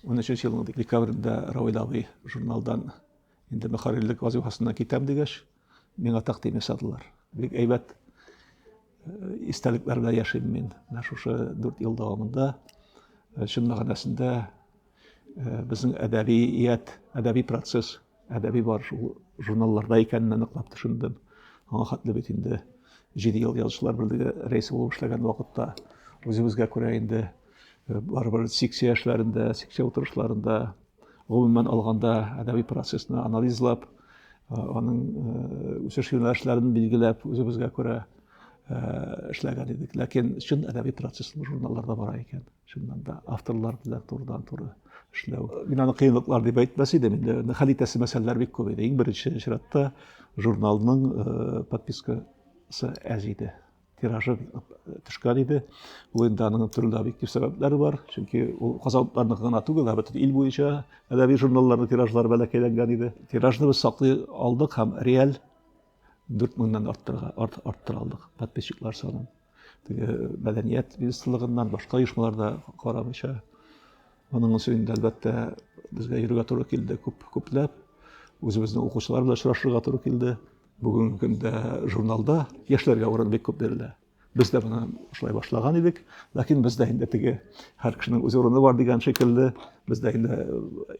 13 елның декабрендә Рауил абый журналдан инде мөхәррирлек вазифасына китәм дигәч, миңа тәкъдим ясадылар. Бик әйбәт истәлекләр белән яшим мин. Менә шушы 4 ел дәвамында чын мәгънәсендә безнең әдәби процесс, әдәби бар шул журналларда икәнен ныклап төшендем. Аңа хәтле бит инде 7 ел Язучылар берлеге рәисе булып эшләгән вакытта үзебезгә күрә инде барыбер секция эшләрендә, секция утырышларында, гомумән алганда әдәби процессны анализлап, аның үсеш юнәлешләрен билгеләп, үзебезгә күрә эшләгән идек. Ләкин чын әдәби процесслы журналларда бара икән. Чыннан да авторлар белән турыдан-туры эшләү. Мин аны кыенлыклар дип әйтмәс идем. Инде хәл итәсе мәсьәләләр бик күп иде. Иң беренче чиратта журналның подпискасы әз иде. Тиражы төшкән иде. Ул инде аның төрле объектив сәбәпләре бар. Чөнки ул казанлыларның гына түгел, бөтен ил буенча әдәби журналларның тиражлары бәләкәйләнгән иде. Тиражны без саклый алдык һәм реаль 4000-нан арттыра алдык подписчиклар санын. Мәдәният министрлыгыннан башка оешмаларда карамыйча. Аның өчен әлбәттә безгә йөрергә туры килде күпләп. Үзебезнең укучылар белән очрашырга туры килде. Бүгенге көндә журналда яшьләргә урын бик күп бирелә. Без дә моны шулай башлаган идек, ләкин бездә инде теге һәр кешенең үз урыны бар дигән шикелле, бездә инде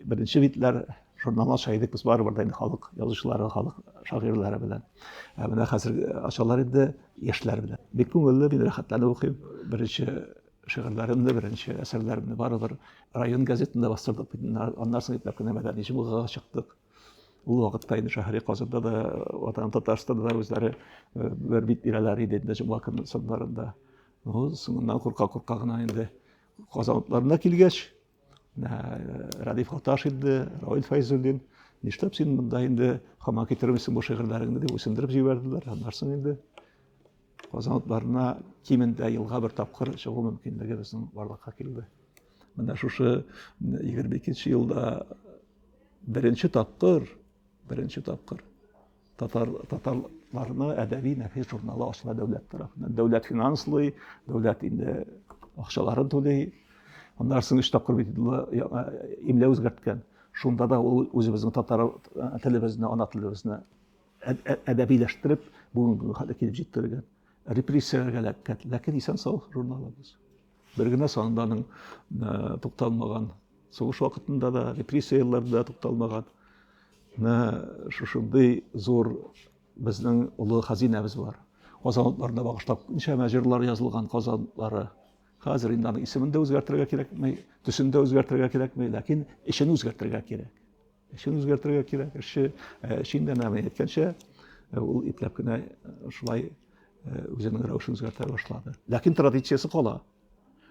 беренче битләр журналны ача идек, без барыбер да инде халык язучылары, халык шагыйрьләре белән. Менә хәзер ачалар инде яшьләр белән. Бик күңелле, мин рәхәтләнеп укыйм. Беренче шигырьләремне, беренче әсәрләремне барыбер район газетында бастырдык. Аннан соң ипләп кенә мәдәни җомгага чыктык. Ул вакытта инде шәһри Казанда да, Ватан Татарстанда да үзләре бер бит бирәләр иде инде җомга көнне соннарында. Соңыннан курка гына инде Казанлыларына килгәч, Радиф Хаташ инде, Равил Фәйзуллин, нишләп син монда инде һаман китермисең бу шигырьләреңне дип үсендереп җибәрделәр. Аннан соң инде Казанлыларына кимендә елга бер тапкыр чыгу мөмкинлеге безнең барлыкка килде. Менә шушы 22нче елда беренче тапкыр татарларны әдәби нәфис журналы ачыла дәүләт тарафыннан. Дәүләт финанслый, дәүләт инде акчаларын түләй. Аннан соң 3 тапкыр бит имлә үзгәрткән. Шунда да ул үзебезнең татар телебезне, ана телебезне әдәбиләштереп, бүгенге хәлгә килеп җиттергән. Репрессияләргә эләккән, ләкин исән-сау журналыбыз. Бер генә санданың тукталмаган, сугыш вакытында да, репрессияләрдә тукталмаган. Шушындый зур безнең улы хәзинәбез бар. Казанлыларына багышлап ничәмә җырлар язылган Казанлылары. Хәзер инде аның исемен дә үзгәртергә кирәкми, төсен дә үзгәртергә кирәкми, ләкин эшен үзгәртергә кирәк. Эшен үзгәртергә кирәк. Эшендә нәме әйткәнчә, ул ипләп кенә шулай үзенең рәвешен үзгәртә башлады. Ләкин традициясе кала.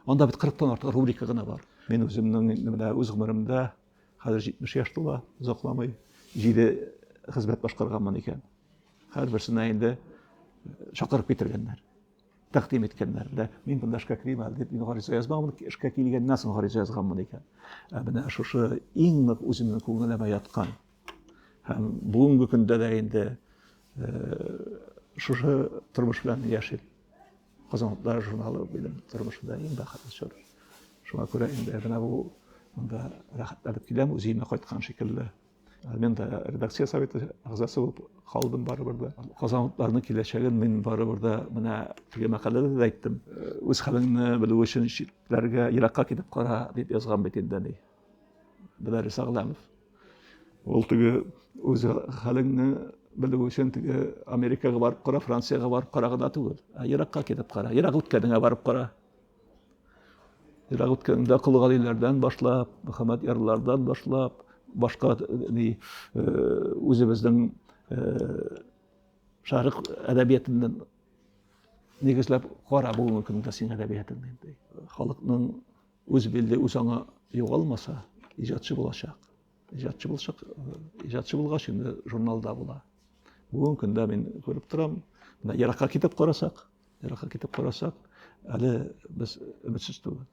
Анда бит 40-тан артык рубрика гына бар. Мин үземнең менә үз гомеремдә хәзер 70 яшь тула, озакламый 7 хезмәт башкарганмын икән. Һәрберсенә инде чакырып китергәннәр. Тәкъдим иткәннәр. Мин монда эшкә кирим әле дип, мин гариза язмаган, эшкә килгәннән соң гариза язганмын икән. Менә шушы иң нык үземнең күңелемә яткан. Һәм бүгенге көндә дә инде шушы тормыш белән яшим. Казанлылар журналы белән тормышында иң бәхетле чор. Шуңа күрә инде менә бу монда рәхәтләнеп киләм, үземә кайткан шикелле. Мен дә редакция советы әгъзасы булып калдым барыбер да. Казанлыларның киләчәген мин барыбер да менә теге мәкаләдә дә әйттем. Үз хәлеңне белү өчен читләргә еракка китеп кара дип язган бит инде ни. Беләр Сагламов. Ул теге үз хәлеңне белү өчен теге Америкага барып кара, Франциягә барып караганда түгел. Еракка китеп кара, ерак үткәнеңә барып кара. Ерак үткәндә Кылгалиләрдән башлап, Мөхәммәд Ярлылардан башлап, башка үзебезнең шәрык әдәбиятыннан нигезләп кара бүгенге көндә син әдәбиятын инде. Халыкның үз билде, үз аңа югалмаса, иҗатчы булачак. Иҗатчы булгач инде журналда була. Бүгенге көндә мин күреп торам, менә еракка китеп карасак, әле без өметсез түгел.